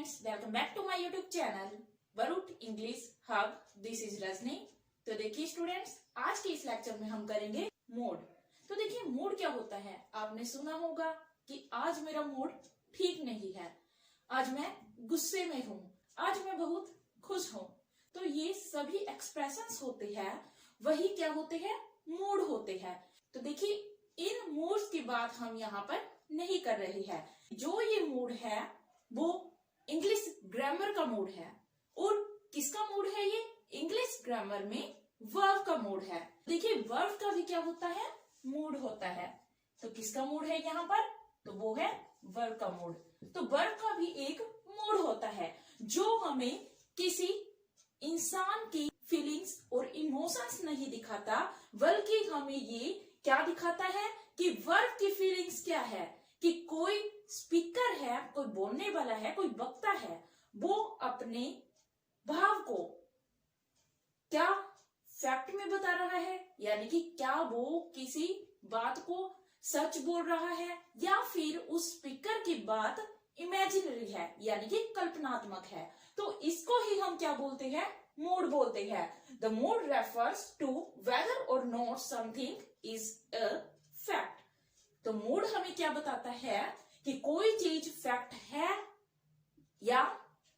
Friends, welcome back to my YouTube channel वरुट English hub. This is Rajni. तो देखिए students, आज के इस लेक्चर में हम करेंगे मूड। तो देखिए मूड क्या होता है। आपने सुना होगा कि आज मेरा मूड ठीक नहीं है, आज मैं गुस्से में हूँ, आज मैं बहुत खुश हूँ। तो ये सभी एक्सप्रेशंस होते हैं, वही क्या होते हैं, मूड होते हैं। तो देखिए इन मूड्स की बात हम यहाँ पर नहीं कर रहे हैं। जो ये मूड है वो इंग्लिश ग्रामर का मूड है। और किसका मूड है ये? इंग्लिश ग्रामर में वर्ब का मूड है। देखिए वर्ब का भी क्या होता है, मूड होता है। तो किसका मूड है यहाँ पर? तो वो है वर्ब का मूड। तो वर्ब का भी एक मूड होता है जो हमें किसी इंसान की फीलिंग्स और इमोशंस नहीं दिखाता, बल्कि हमें ये क्या दिखाता है कि वर्ब की फीलिंग्स क्या है, कि कोई स्पीकर है, कोई बोलने वाला है, कोई वक्ता है, वो अपने भाव को क्या फैक्ट में बता रहा है, यानी कि क्या वो किसी बात को सच बोल रहा है या फिर उस स्पीकर की बात इमेजिनरी है, यानी कि कल्पनात्मक है। तो इसको ही हम क्या बोलते हैं, मूड बोलते हैं। The mood refers to whether और not something is a fact. तो मूड हमें क्या बताता है कि कोई चीज फैक्ट है या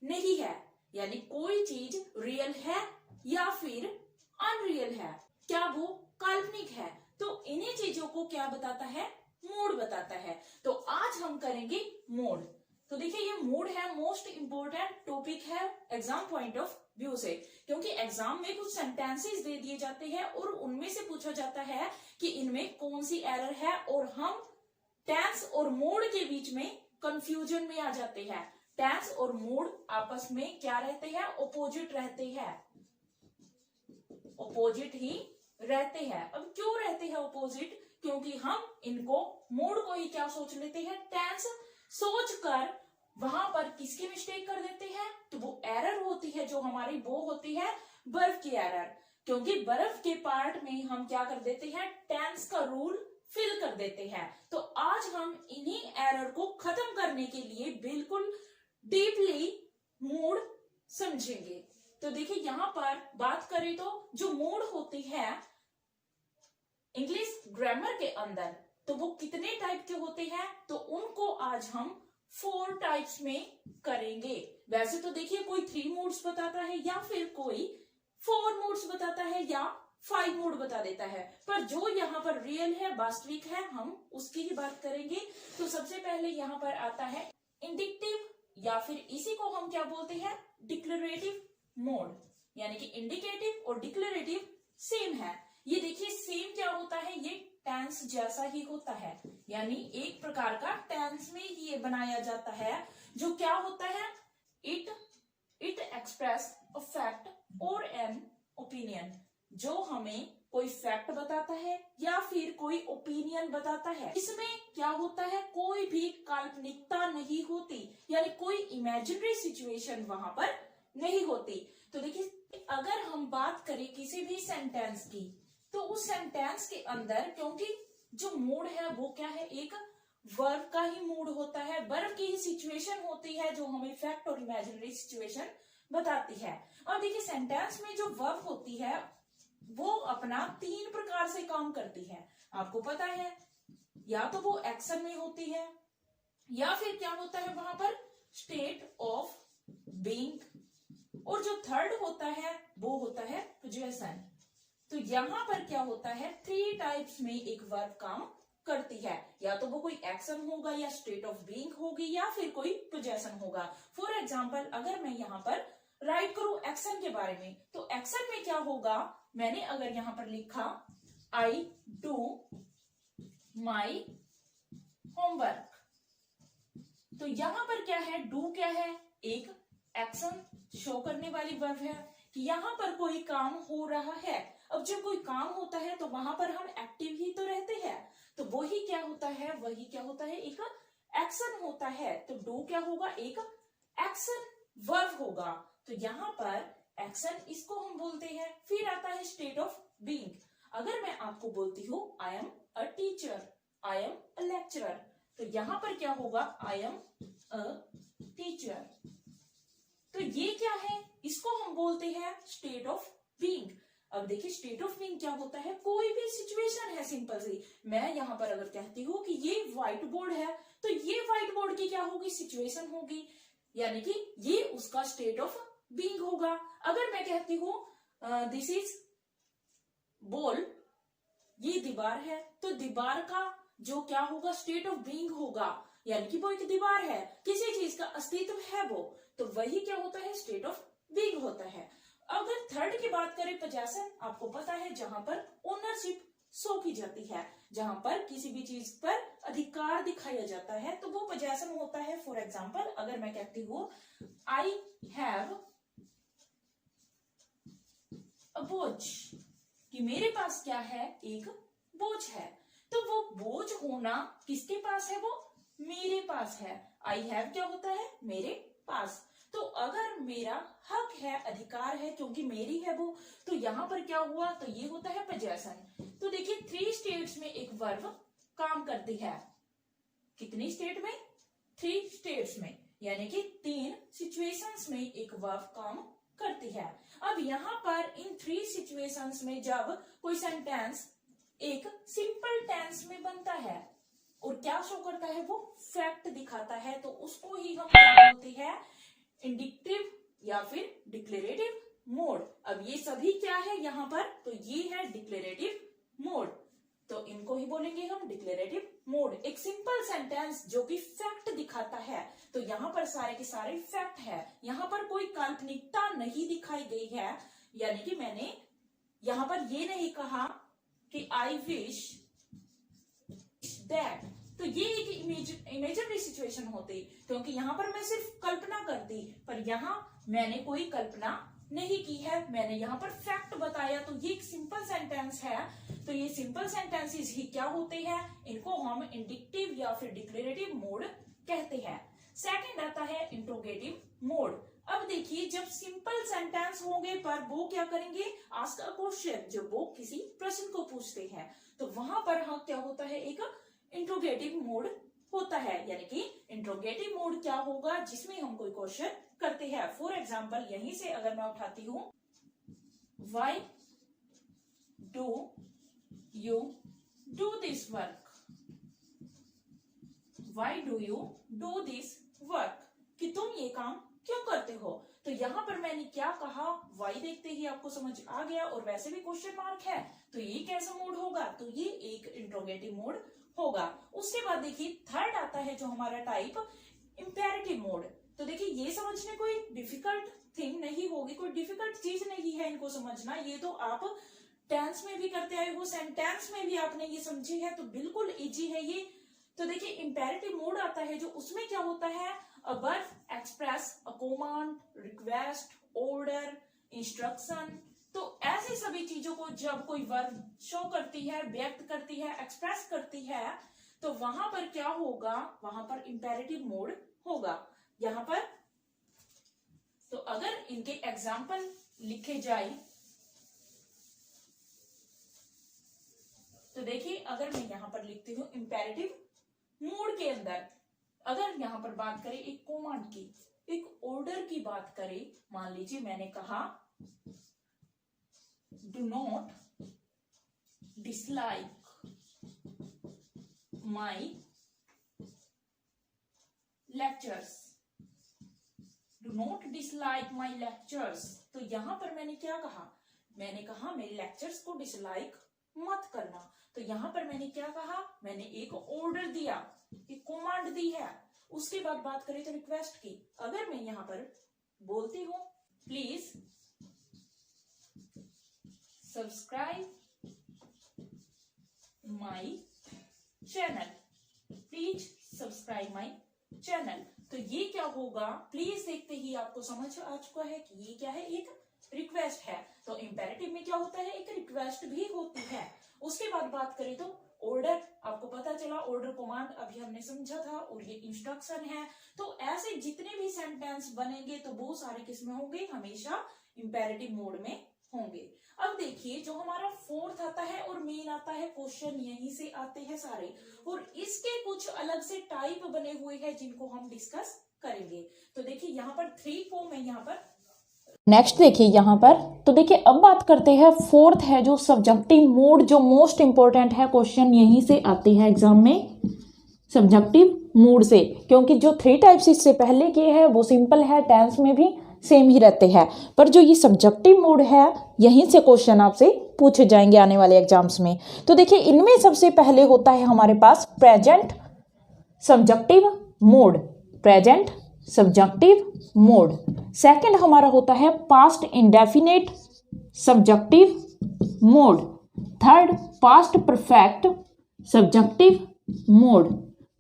नहीं है, यानी कोई चीज रियल है या फिर अनरियल है, क्या वो काल्पनिक है। तो इन्हीं चीजों को क्या बताता है, मूड बताता है। तो आज हम करेंगे मूड। तो देखिए ये मूड है मोस्ट इंपोर्टेंट टॉपिक है एग्जाम पॉइंट ऑफ व्यू से, क्योंकि एग्जाम में कुछ सेंटेंसेस दे दिए जाते हैं और उनमें से पूछा जाता है कि इनमें कौन सी एरर है, और हम टेंस और मूड के बीच में कंफ्यूजन में आ जाते हैं। टेंस और मूड आपस में क्या रहते हैं, ओपोजिट रहते हैं, ओपोजिट ही रहते हैं। अब क्यों रहते हैं ओपोजिट? क्योंकि हम इनको मूड को ही क्या सोच लेते हैं, टेंस सोचकर वहां पर किसकी मिस्टेक कर देते हैं, तो वो एरर होती है जो हमारी, वो होती है वर्ब की एरर। क्योंकि वर्ब के पार्ट में हम क्या कर देते हैं, टेंस का रूल फिल कर देते हैं। तो आज हम इन्हीं एरर को खत्म करने के लिए बिल्कुल डीपली मूड समझेंगे। तो देखिए यहां पर बात करें तो जो मूड होती है इंग्लिश ग्रामर के अंदर, तो वो कितने टाइप के होते हैं, तो उनको आज हम 4 टाइप्स में करेंगे। वैसे तो देखिए कोई 3 मूड्स बताता है या फिर कोई 4 मूड्स बताता है या 5 मूड बता देता है, पर जो यहाँ पर रियल है, वास्तविक है, हम उसकी ही बात करेंगे। तो सबसे पहले यहाँ पर आता है इंडिकेटिव, या फिर इसी को हम क्या बोलते हैं, डिक्लेरेटिव मोड। यानी कि इंडिकेटिव और डिक्लेरेटिव सेम है। ये देखिए सेम क्या होता है, ये टेंस जैसा ही होता है, यानी एक प्रकार का टेंस में ही ये बनाया जाता है। जो क्या होता है, इट एक्सप्रेस अ फैक्ट और एन ओपिनियन। जो हमें कोई फैक्ट बताता है या फिर कोई ओपिनियन बताता है। इसमें क्या होता है, कोई भी काल्पनिकता नहीं होती, यानी कोई इमेजिनरी सिचुएशन वहां पर नहीं होती। तो देखिए अगर हम बात करें किसी भी सेंटेंस की, तो उस सेंटेंस के अंदर क्योंकि जो मूड है वो क्या है, एक वर्ब का ही मूड होता है, वर्ब की ही सिचुएशन होती है जो हमें फैक्ट और इमेजिनरी सिचुएशन बताती है। और देखिए सेंटेंस में जो वर्ब होती है वो अपना 3 प्रकार से काम करती है। आपको पता है, या तो वो एक्शन में होती है, या फिर क्या होता है वहां पर, स्टेट ऑफ बीइंग, और जो थर्ड होता है वो होता है पोजीशन। तो यहाँ पर क्या होता है, 3 टाइप्स में एक वर्ब काम करती है, या तो वो कोई एक्शन होगा, या स्टेट ऑफ बीइंग होगी, या फिर कोई पोजीशन होगा। फॉर एग्जाम्पल अगर मैं यहाँ पर राइट करूं एक्शन के बारे में, तो एक्शन में क्या होगा, मैंने अगर यहां पर लिखा आई डू माई होमवर्क, तो यहां पर क्या है, डू क्या है, एक एक्शन शो करने वाली वर्ब है कि यहां पर कोई काम हो रहा है। अब जब कोई काम होता है तो वहां पर हम एक्टिव ही तो रहते हैं, तो वही क्या होता है, वही क्या होता है, एक एक्शन होता है। तो डू क्या होगा, एक एक्शन वर्ब होगा। तो यहाँ पर एक्शन इसको हम बोलते हैं। फिर आता है स्टेट ऑफ बीइंग। अगर मैं आपको बोलती हूँ I am a teacher, I am a lecturer, तो यहाँ पर क्या होगा, आई एम अ टीचर। तो ये क्या है, इसको हम बोलते हैं स्टेट ऑफ बीइंग। अब देखिए स्टेट ऑफ बीइंग क्या होता है, कोई भी सिचुएशन है, सिंपल सी, मैं यहाँ पर अगर कहती हूँ कि ये व्हाइट बोर्ड है, तो ये व्हाइट बोर्ड की क्या होगी, सिचुएशन होगी, यानी कि ये उसका स्टेट ऑफ बीइंग होगा। अगर मैं कहती हूँ दिस इज बॉल, ये दीवार है, तो दीवार का जो क्या होगा, स्टेट ऑफ बीइंग होगा, यानी कि वो एक दीवार है, किसी चीज का अस्तित्व है वो, तो वही क्या होता है, स्टेट ऑफ बीइंग होता है। अगर थर्ड की बात करें, पोजेशन, आपको पता है जहां पर ओनरशिप शो की जाती है, जहां पर किसी भी चीज पर अधिकार दिखाया जाता है, तो वो पोजेशन होता है। फॉर एग्जाम्पल अगर मैं कहती हूँ आई हैव अ बोझ, कि मेरे पास क्या है, एक बोझ है, तो वो बोझ होना किसके पास है, वो मेरे पास है। आई हैव क्या होता है, मेरे पास, तो अगर मेरा हक है, अधिकार है, क्योंकि मेरी है वो, तो यहाँ पर क्या हुआ, तो ये होता है पोजेशन। तो देखिए 3 स्टेट्स में एक वर्ब काम करती है, कितनी स्टेट में, 3 स्टेट्स में, यानी कि 3 सिचुएशंस में एक वर्ब काम करती है। अब यहाँ पर इन 3 सिचुएशंस में जब कोई सेंटेंस एक सिंपल टेंस में बनता है और क्या शो करता है, वो फैक्ट दिखाता है, तो उसको ही हम क्या बोलते हैं, इंडिकेटिव या फिर डिक्लेरेटिव मोड। अब ये सभी क्या है यहाँ पर, तो ये है डिक्लेरेटिव मोड, तो इनको ही बोलेंगे हम डिक्लेरेटिव मोड। एक सिंपल सेंटेंस जो कि फैक्ट दिखाता है, तो यहाँ पर सारे के सारे फैक्ट है, यहाँ पर कोई काल्पनिकता नहीं दिखाई गई है, यानी कि मैंने यहाँ पर ये नहीं कहा कि आई विश दैट, तो ये एक इमेजिनरी सिचुएशन होती, क्योंकि यहाँ पर मैं सिर्फ कल्पना करती, पर यहाँ मैंने कोई कल्पना नहीं की है, मैंने यहाँ पर फैक्ट बताया, तो ये एक सिंपल सेंटेंस है। तो ये सिंपल सेंटेंसेस ही क्या होते हैं, इनको हम इंडिकेटिव या फिर डिक्लेरेटिव मोड कहते हैं। सेकंड आता है इंट्रोगेटिव मोड। अब देखिए जब सिंपल सेंटेंस होंगे पर वो क्या करेंगे, आस्क अ क्वेश्चन, जब वो किसी प्रश्न को पूछते हैं, तो वहां पर हाँ क्या होता है, एक इंट्रोगेटिव मोड होता है, यानी कि इंट्रोगेटिव मोड क्या होगा, जिसमें हम कोई क्वेश्चन करते हैं। फॉर एग्जाम्पल यहीं से अगर मैं उठाती हूँ, why do you do this work, why do you do this work, कि तुम ये काम क्यों करते हो। तो यहाँ पर मैंने क्या कहा, वाई देखते ही आपको समझ आ गया, और वैसे भी क्वेश्चन मार्क है, तो ये कैसा मोड होगा, तो ये एक इंट्रोगेटिव मोड होगा। उसके बाद देखिए थर्ड आता है जो हमारा टाइप, इंपेरेटिव मोड। तो देखिए ये समझने कोई डिफिकल्ट थिंग नहीं होगी, कोई डिफिकल्ट चीज नहीं है इनको समझना, ये तो आप टेंस में भी करते आए हो, सेंटेंस में भी आपने ये समझी है, तो बिल्कुल इजी है ये। तो देखिए इंपेरेटिव मोड आता है जो, उसमें क्या होता है, a verb express a command, request, order, instruction, तो ऐसी सभी चीजों को जब कोई वर्ब शो करती है, व्यक्त करती है, एक्सप्रेस करती है, तो वहां पर क्या होगा, वहां पर इंपेरेटिव मोड होगा। यहां पर तो अगर इनके एग्जाम्पल लिखे जाए, तो देखिए अगर मैं यहां पर लिखती हूं इंपेरेटिव मोड के अंदर, अगर यहां पर बात करें एक कमांड की, एक ऑर्डर की बात करें, मान लीजिए मैंने कहा do not dislike my lectures, do not dislike my lectures, तो यहां पर मैंने क्या कहा, मैंने कहा मेरे लेक्चर्स को डिसलाइक मत करना, तो यहां पर मैंने क्या कहा, मैंने एक ऑर्डर दिया, एक कमांड दी है। उसके बाद बात करें तो रिक्वेस्ट की, अगर मैं यहां पर बोलती हूं please subscribe my channel, please subscribe my channel, तो ये क्या होगा, प्लीज देखते ही आपको समझ आ चुका है कि ये क्या है, एक रिक्वेस्ट है। तो इंपेरेटिव में क्या होता है, एक रिक्वेस्ट भी होती है। उसके बाद बात करें तो ऑर्डर, आपको पता चला ऑर्डर कमांड अभी हमने समझा था, और ये इंस्ट्रक्शन है। तो ऐसे जितने भी सेंटेंस बनेंगे तो वो सारे किसमें होंगे, हमेशा इंपेरेटिव मोड में होंगे। अब देखिए जो हमारा फोर्थ आता है और मेन आता है क्वेश्चन, यहीं से आते हैं सारे, और इसके कुछ अलग से टाइप बने हुए हैं जिनको हम डिस्कस करेंगे। तो देखिए यहाँ पर 3 फॉर्म है यहाँ पर। नेक्स्ट देखिए यहाँ पर, तो देखिए अब बात करते हैं फोर्थ है जो सब्जेक्टिव मोड, जो मोस्ट इंपॉर्टेंट है, क्वेश्चन यहीं से आते हैं एग्जाम में सब्जेक्टिव मोड से, क्योंकि जो 3 टाइप्स इससे पहले के हैं वो सिंपल है, टेंस में भी सेम ही रहते हैं, पर जो ये सब्जेक्टिव मोड है यहीं से क्वेश्चन आपसे पूछे जाएंगे आने वाले एग्जाम्स में। तो देखिए इनमें सबसे पहले होता है हमारे पास present subjective mode, present subjective mode. Second हमारा होता है past indefinite subjective mode. Third past perfect subjective mode.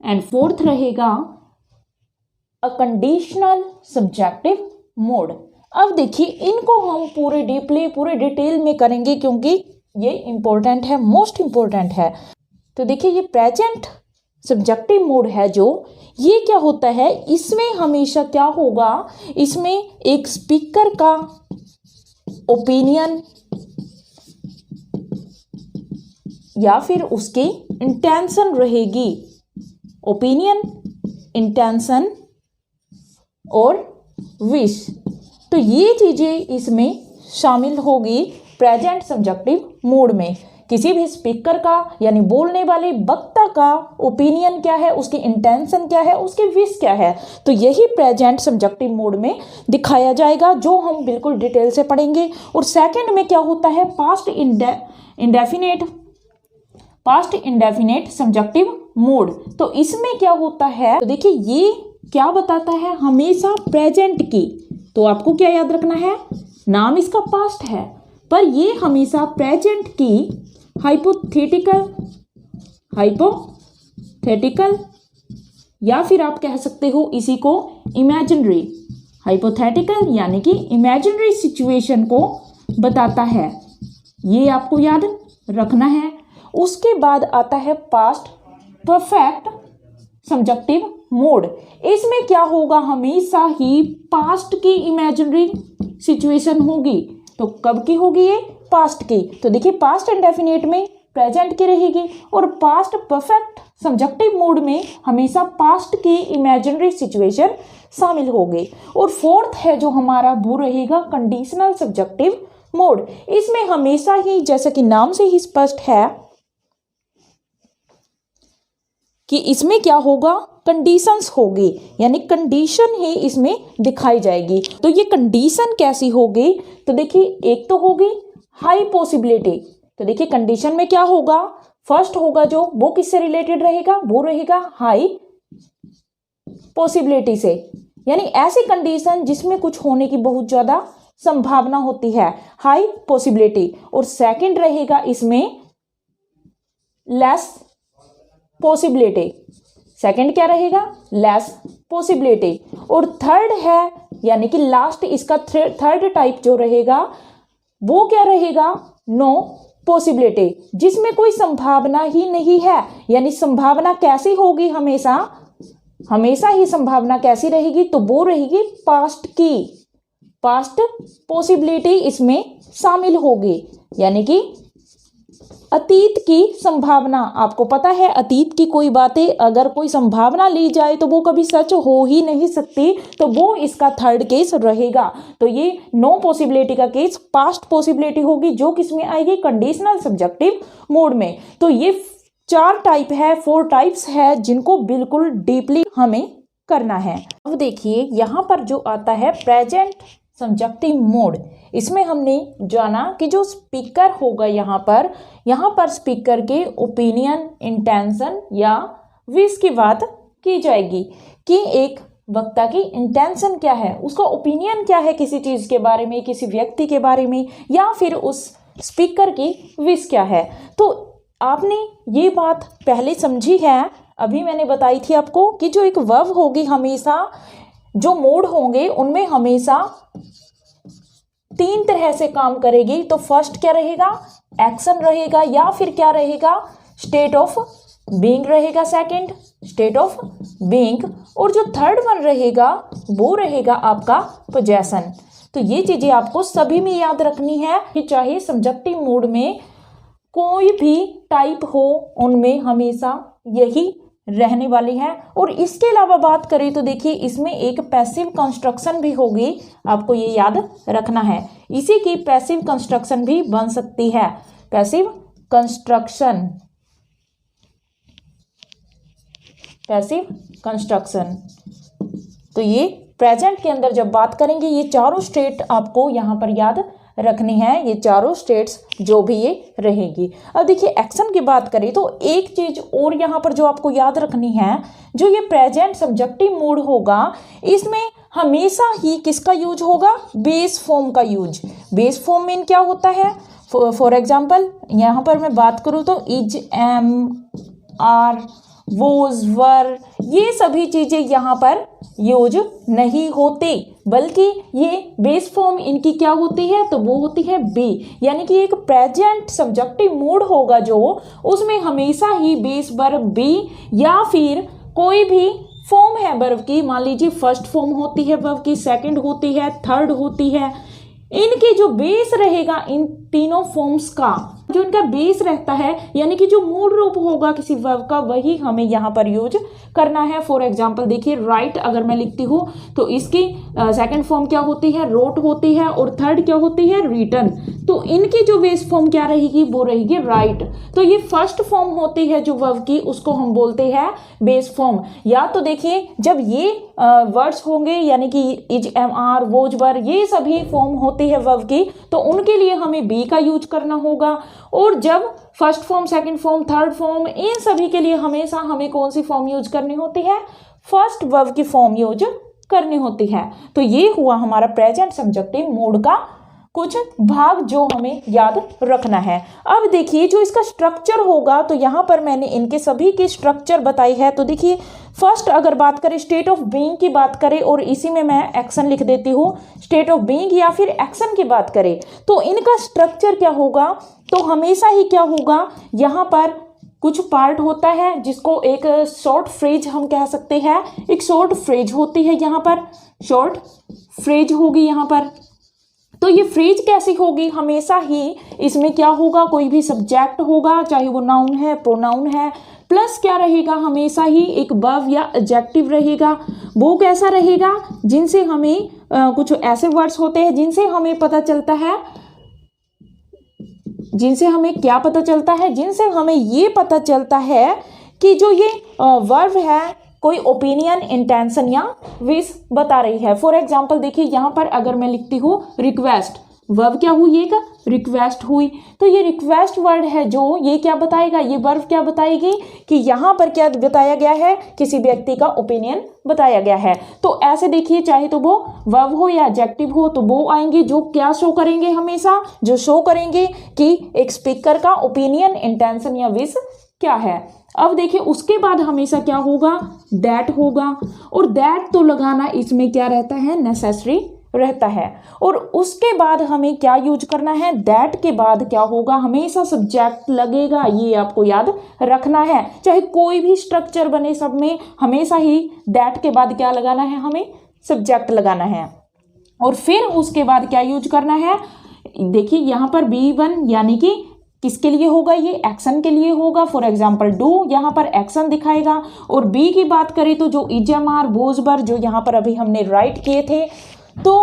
And fourth रहेगा अ कंडीशनल सब्जेक्टिव मोड। अब देखिए इनको हम पूरे डीपली पूरे डिटेल में करेंगे क्योंकि ये इंपॉर्टेंट है, मोस्ट इंपॉर्टेंट है। तो देखिए ये प्रेजेंट सब्जेक्टिव मोड है जो, ये क्या होता है, इसमें हमेशा क्या होगा, इसमें एक स्पीकर का ओपिनियन या फिर उसकी इंटेंशन रहेगी, ओपिनियन, इंटेंशन और विश, तो ये चीजें इसमें शामिल होगी प्रेजेंट सब्जेक्टिव मोड में। किसी भी स्पीकर का यानी बोलने वाले वक्ता का ओपिनियन क्या है, उसकी इंटेंशन क्या है, उसकी विश क्या है, तो यही प्रेजेंट सब्जेक्टिव मोड में दिखाया जाएगा, जो हम बिल्कुल डिटेल से पढ़ेंगे। और सेकंड में क्या होता है पास्ट इंडेफिनेट सब्जेक्टिव मोड। तो इसमें क्या होता है, तो देखिए ये क्या बताता है, हमेशा प्रेजेंट की, तो आपको क्या याद रखना है, नाम इसका पास्ट है पर ये हमेशा प्रेजेंट की हाइपोथेटिकल या फिर आप कह सकते हो इसी को इमेजिनरी, हाइपोथेटिकल यानी कि इमेजिनरी सिचुएशन को बताता है, ये आपको याद रखना है। उसके बाद आता है पास्ट परफेक्ट सब्जेक्टिव मोड। इसमें क्या होगा, हमेशा ही पास्ट की इमेजिनरी सिचुएशन होगी, तो कब की होगी ये, पास्ट की। तो देखिए पास्ट इंडेफिनिट में प्रेजेंट की रहेगी और पास्ट परफेक्ट सब्जेक्टिव मोड में हमेशा पास्ट की इमेजिनरी सिचुएशन शामिल होगी। और फोर्थ है जो हमारा वो रहेगा कंडीशनल सब्जेक्टिव मोड। इसमें हमेशा ही, जैसे कि नाम से ही स्पष्ट है कि इसमें क्या होगा, कंडीशंस होगी, यानी कंडीशन ही इसमें दिखाई जाएगी। तो ये कंडीशन कैसी होगी, तो देखिए एक तो होगी हाई पॉसिबिलिटी। तो देखिए कंडीशन में क्या होगा, फर्स्ट होगा जो, वो किससे रिलेटेड रहेगा, वो रहेगा हाई पॉसिबिलिटी से, यानी ऐसी कंडीशन जिसमें कुछ होने की बहुत ज्यादा संभावना होती है, हाई पॉसिबिलिटी। और सेकंड रहेगा इसमें लेस पॉसिबिलिटी, सेकंड क्या रहेगा, लेस पॉसिबिलिटी। और थर्ड है, यानी कि लास्ट इसका थर्ड टाइप जो रहेगा वो क्या रहेगा, नो पॉसिबिलिटी, जिसमें कोई संभावना ही नहीं है। यानी संभावना कैसी होगी, हमेशा ही संभावना कैसी रहेगी, तो वो रहेगी पास्ट की, पास्ट पॉसिबिलिटी इसमें शामिल होगी, यानी कि अतीत की संभावना। आपको पता है अतीत की कोई बातें अगर कोई संभावना ली जाए तो वो कभी सच हो ही नहीं सकती, तो वो इसका थर्ड केस रहेगा। तो ये नो पॉसिबिलिटी का केस पास्ट पॉसिबिलिटी होगी, जो किसमें आएगी, कंडीशनल सब्जेक्टिव मोड में। तो ये 4 टाइप है, 4 टाइप्स है जिनको बिल्कुल डीपली हमें करना है। अब देखिए यहाँ पर जो आता है प्रेजेंट सब्जेक्टिव मोड, इसमें हमने जाना कि जो स्पीकर होगा यहाँ पर स्पीकर के ओपिनियन, इंटेंशन या विश की बात की जाएगी कि एक वक्ता की इंटेंशन क्या है, उसका ओपिनियन क्या है किसी चीज़ के बारे में, किसी व्यक्ति के बारे में, या फिर उस स्पीकर की विश क्या है। तो आपने ये बात पहले समझी है, अभी मैंने बताई थी आपको कि जो एक वर्ब होगी, हमेशा जो मोड होंगे उनमें हमेशा 3 तरह से काम करेगी। तो फर्स्ट क्या रहेगा, एक्शन रहेगा, या फिर क्या रहेगा, स्टेट ऑफ बीइंग रहेगा, सेकंड स्टेट ऑफ बीइंग, और जो थर्ड वन रहेगा वो रहेगा आपका पोजेशन। तो ये चीजें आपको सभी में याद रखनी है कि चाहे सब्जेक्टिव मोड में कोई भी टाइप हो, उनमें हमेशा यही रहने वाली है। और इसके अलावा बात करें तो देखिए इसमें एक पैसिव कंस्ट्रक्शन भी होगी, आपको ये याद रखना है। इसी की पैसिव कंस्ट्रक्शन भी बन सकती है, पैसिव कंस्ट्रक्शन, पैसिव कंस्ट्रक्शन। तो ये प्रेजेंट के अंदर जब बात करेंगे ये चारों स्टेट आपको यहाँ पर याद रखनी है, ये चारों स्टेट्स जो भी ये रहेगी। अब देखिए एक्शन की बात करें तो एक चीज और यहाँ पर जो आपको याद रखनी है, जो ये प्रेजेंट सब्जेक्टिव मूड होगा इसमें हमेशा ही किसका यूज होगा, बेस फॉर्म का यूज। बेस फॉर्म में क्या होता है, फॉर एग्जाम्पल यहाँ पर मैं बात करूँ तो इज, एम, आर, वोज, वर, ये सभी चीजें यहाँ पर यूज नहीं होती, बल्कि ये बेस फॉर्म इनकी क्या होती है, तो वो होती है बी। यानी कि एक प्रेजेंट सब्जेक्टिव मूड होगा जो, उसमें हमेशा ही बेस वर्ब बी या फिर कोई भी फॉर्म है वर्ब की, मान लीजिए फर्स्ट फॉर्म होती है वर्ब की, सेकंड होती है, थर्ड होती है, इनके जो बेस रहेगा इन तीनों फॉर्म्स का, जो इनका बेस रहता है यानी कि जो मूल रूप होगा किसी वर्ब का, वही हमें यहाँ पर यूज करना है। फॉर एग्जांपल देखिए राइट अगर मैं लिखती हूँ तो इसकी सेकंड फॉर्म क्या होती है, रोट होती है, और थर्ड क्या होती है, रिटन। तो इनकी जो बेस फॉर्म क्या रहेगी, वो रहेगी राइट। तो ये फर्स्ट फॉर्म होती है जो वर्ब की, उसको हम बोलते हैं बेस फॉर्म। या तो देखिए जब ये वर्ड्स होंगे यानी कि इज, एम, आर, वोज, वर, ये सभी फॉर्म होती है वर्ब की, तो उनके लिए हमें बी का यूज करना होगा। और जब first form, second form, third form, इन सभी के लिए हमेशा हमें कौन सी फॉर्म यूज करनी होती है, फर्स्ट वर्ब की फॉर्म यूज करनी होती है। तो ये हुआ हमारा प्रेजेंट सब्जेक्टिव मूड का कुछ भाग जो हमें याद रखना है। अब देखिए जो इसका स्ट्रक्चर होगा, तो यहाँ पर मैंने इनके सभी की स्ट्रक्चर बताई है। तो देखिए फर्स्ट अगर बात करें स्टेट ऑफ बीइंग की बात करें, और इसी में मैं एक्शन लिख देती हूँ, स्टेट ऑफ बीइंग या फिर एक्शन की बात करें तो इनका स्ट्रक्चर क्या होगा, तो हमेशा ही क्या होगा, यहाँ पर कुछ पार्ट होता है जिसको एक शॉर्ट फ्रेज हम कह सकते हैं, एक शॉर्ट फ्रेज होती है, यहाँ पर शॉर्ट फ्रेज होगी यहाँ पर। तो ये फ्रेज कैसी होगी, हमेशा ही इसमें क्या होगा, कोई भी सब्जेक्ट होगा, चाहे वो नाउन है, प्रोनाउन है, प्लस क्या रहेगा, हमेशा ही एक वर्ब या एडजेक्टिव रहेगा। वो कैसा रहेगा, जिनसे हमें कुछ ऐसे वर्ड्स होते हैं जिनसे हमें पता चलता है, जिनसे हमें क्या पता चलता है, जिनसे हमें ये पता चलता है कि जो ये वर्ब है कोई ओपिनियन, इंटेंशन या विश बता रही है। फॉर एग्जाम्पल देखिए यहाँ पर अगर मैं लिखती हूँ रिक्वेस्ट, वर्ब क्या हुई, एक रिक्वेस्ट हुई, तो ये रिक्वेस्ट वर्ड है जो ये क्या बताएगा, ये वर्ब क्या बताएगी कि यहाँ पर क्या बताया गया है, किसी व्यक्ति का ओपिनियन बताया गया है। तो ऐसे देखिए चाहे तो वो वर्ब हो या एडजेक्टिव हो, तो वो आएंगे जो क्या शो करेंगे, हमेशा जो शो करेंगे कि एक स्पीकर का ओपिनियन, इंटेंशन या विश क्या है। अब देखिए उसके बाद हमेशा क्या होगा, दैट होगा, और दैट तो लगाना इसमें क्या रहता है, नेसेसरी रहता है। और उसके बाद हमें क्या यूज करना है, दैट के बाद क्या होगा, हमेशा सब्जेक्ट लगेगा, ये आपको याद रखना है। चाहे कोई भी स्ट्रक्चर बने सब में हमेशा ही दैट के बाद क्या लगाना है, हमें सब्जेक्ट लगाना है। और फिर उसके बाद क्या यूज करना है, देखिए यहाँ पर B1 यानी कि किसके लिए होगा, ये एक्शन के लिए होगा। फॉर एग्जाम्पल डू यहाँ पर एक्शन दिखाएगा। और बी की बात करें तो जो इजएमआर, बोझबर जो यहाँ पर अभी हमने राइट किए थे, तो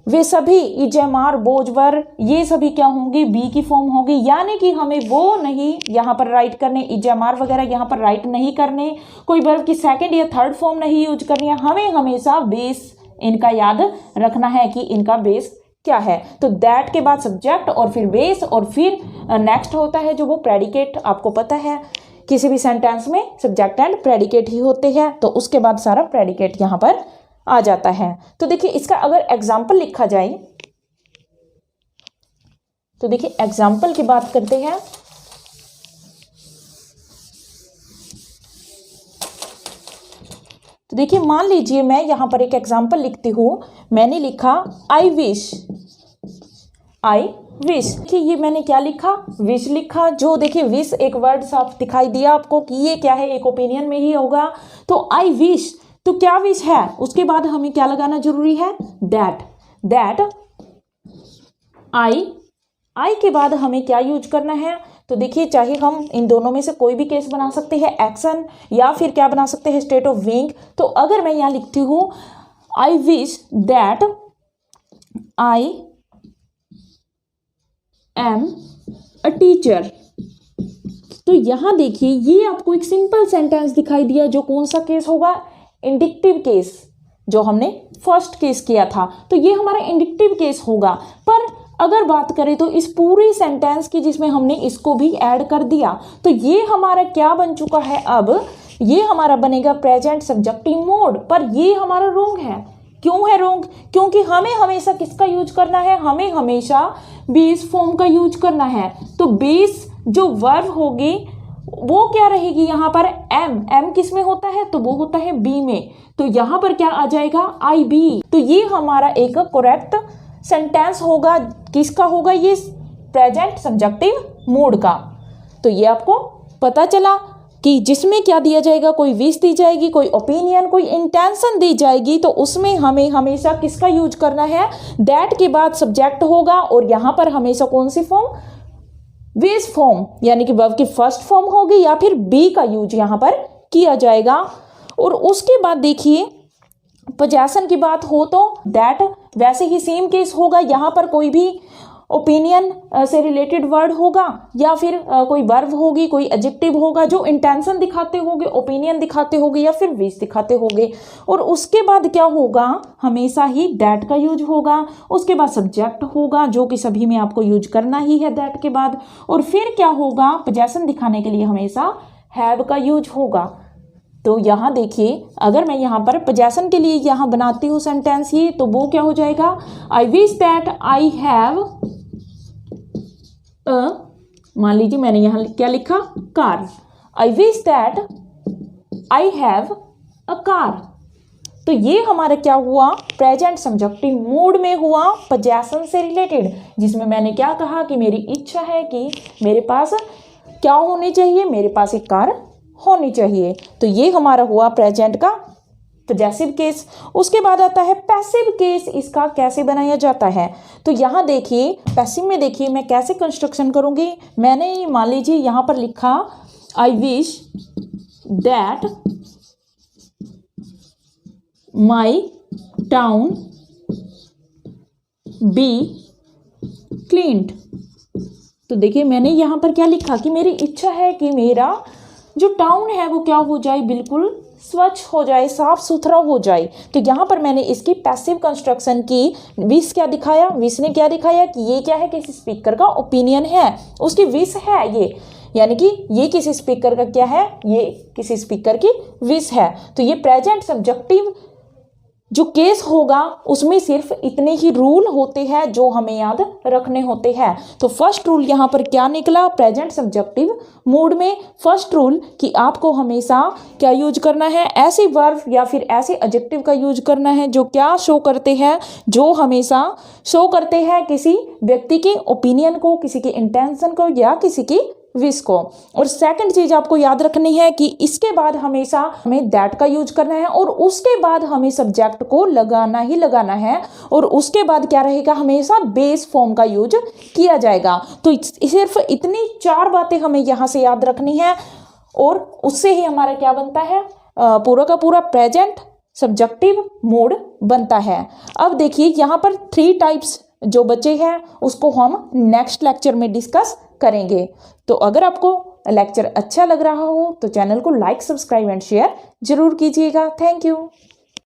वे सभी इजएमआर, बोझबर ये सभी क्या होंगे, बी की फॉर्म होगी। यानी कि हमें वो नहीं यहाँ पर राइट करने, इजएमआर वगैरह यहाँ पर राइट नहीं करने, कोई वर्ब की सेकंड या थर्ड फॉर्म नहीं यूज करनी है, हमें हमेशा बेस इनका याद रखना है कि इनका बेस क्या है। तो दैट के बाद सब्जेक्ट और फिर बेस, और फिर नेक्स्ट होता है जो वो प्रेडिकेट। आपको पता है किसी भी सेंटेंस में सब्जेक्ट एंड प्रेडिकेट ही होते हैं, तो उसके बाद सारा प्रेडिकेट यहाँ पर आ जाता है। तो देखिए इसका अगर एग्जाम्पल लिखा जाए तो देखिए एग्जाम्पल की बात करते हैं। तो देखिए मान लीजिए मैं यहाँ पर एक एग्जाम्पल लिखती हूँ, मैंने लिखा आई विश, आई विश। देखिए ये मैंने क्या लिखा, विश लिखा। जो देखिए विश एक वर्ड साफ दिखाई दिया आपको कि ये क्या है, एक ओपिनियन में ही होगा। तो आई विश, तो क्या विश है, उसके बाद हमें क्या लगाना जरूरी है, दैट। दैट आई के बाद हमें क्या यूज करना है, तो देखिए चाहे हम इन दोनों में से कोई भी केस बना सकते हैं, एक्शन या फिर क्या बना सकते हैं, स्टेट ऑफ बीइंग। तो अगर मैं यहाँ लिखती हूँ आई wish that I am a teacher, तो यहां देखिए ये आपको एक सिंपल सेंटेंस दिखाई दिया, जो कौन सा केस होगा, इंडिकेटिव केस, जो हमने फर्स्ट केस किया था। तो ये हमारा इंडिकेटिव केस होगा। पर अगर बात करें तो इस पूरी सेंटेंस की जिसमें हमने इसको भी ऐड कर दिया, तो ये हमारा क्या बन चुका है, अब ये हमारा बनेगा प्रेजेंट सब्जेक्टिव मोड। पर ये हमारा रोंग है। क्यों है रोंग? क्योंकि हमें हमेशा किसका यूज करना है, हमें हमेशा बेस फॉर्म का यूज करना है। तो बेस जो वर्ब होगी वो क्या रहेगी यहाँ पर, एम किस में होता है, तो वो होता है बी में। तो यहाँ पर क्या आ जाएगा, आई बी। तो ये हमारा एक करेक्ट सेंटेंस होगा, किसका होगा, ये प्रेजेंट सब्जेक्टिव मोड का। तो ये आपको पता चला कि जिसमें क्या दिया जाएगा, कोई विश दी जाएगी, कोई ओपिनियन, कोई इंटेंशन दी जाएगी, तो उसमें हमें हमेशा किसका यूज करना है, दैट के बाद सब्जेक्ट होगा। और यहाँ पर हमेशा कौन सी फॉर्म, विश फॉर्म, यानी कि वर्ब की फर्स्ट फॉर्म होगी या फिर बी का यूज यहाँ पर किया जाएगा। और उसके बाद देखिए पोजेशन की बात हो तो दैट, वैसे ही सेम केस होगा। यहाँ पर कोई भी ओपिनियन से रिलेटेड वर्ड होगा या फिर कोई वर्ब होगी, कोई एडजेक्टिव होगा जो इंटेंशन दिखाते होंगे, ओपिनियन दिखाते होंगे या फिर विश दिखाते होंगे। और उसके बाद क्या होगा, हमेशा ही दैट का यूज होगा। उसके बाद सब्जेक्ट होगा, जो कि सभी में आपको यूज करना ही है दैट के बाद। और फिर क्या होगा, पोजेशन दिखाने के लिए हमेशा हैव का यूज होगा। तो यहाँ देखिए अगर मैं यहाँ पर पोजेशन के लिए यहाँ बनाती हूँ सेंटेंस ही, तो वो क्या हो जाएगा, आई विश दैट आई हैव मान लीजिए मैंने यहाँ क्या लिखा, car. I wish that I have a car. तो ये हमारा क्या हुआ, प्रेजेंट सब्जेक्टिव मोड में हुआ, पोजेशन से रिलेटेड, जिसमें मैंने क्या कहा कि मेरी इच्छा है कि मेरे पास क्या होनी चाहिए, मेरे पास एक कार होनी चाहिए। तो ये हमारा हुआ प्रेजेंट का पॉजेसिव केस। उसके बाद आता है पैसिव केस। इसका कैसे बनाया जाता है, तो यहाँ देखिए पैसिव में देखिए मैं कैसे कंस्ट्रक्शन करूँगी। मैंने मान लीजिए यहाँ पर लिखा I wish that my town be cleaned. तो देखिए मैंने यहाँ पर क्या लिखा कि मेरी इच्छा है कि मेरा जो टाउन है वो क्या हो जाए, बिल्कुल स्वच्छ हो जाए, साफ सुथरा हो जाए। तो यहाँ पर मैंने इसकी पैसिव कंस्ट्रक्शन की। विश क्या दिखाया, विश ने क्या दिखाया कि ये क्या है, किसी स्पीकर का ओपिनियन है, उसकी विश है ये, यानी कि ये किसी स्पीकर का क्या है, ये किसी स्पीकर की विश है। तो ये प्रेजेंट सब्जेक्टिव जो केस होगा उसमें सिर्फ इतने ही रूल होते हैं जो हमें याद रखने होते हैं। तो फर्स्ट रूल यहाँ पर क्या निकला, प्रेजेंट सब्जेक्टिव मोड में फर्स्ट रूल कि आपको हमेशा क्या यूज करना है, ऐसे वर्ब या फिर ऐसे एडजेक्टिव का यूज करना है जो क्या शो करते हैं, जो हमेशा शो करते हैं किसी व्यक्ति के ओपिनियन को, किसी के इंटेंशन को या किसी की विश को। और सेकंड चीज आपको याद रखनी है कि इसके बाद हमेशा हमें दैट का यूज करना है और उसके बाद हमें सब्जेक्ट को लगाना ही लगाना है। और उसके बाद क्या रहेगा, हमेशा बेस फॉर्म का यूज किया जाएगा। तो सिर्फ इतनी 4 बातें हमें यहाँ से याद रखनी है और उससे ही हमारा क्या बनता है, पूरा का पूरा प्रेजेंट सब्जेक्टिव मोड बनता है। अब देखिए यहाँ पर 3 टाइप्स जो बचे हैं उसको हम नेक्स्ट लेक्चर में डिस्कस करेंगे। तो अगर आपको लेक्चर अच्छा लग रहा हो तो चैनल को लाइक, सब्सक्राइब एंड शेयर जरूर कीजिएगा। Thank you.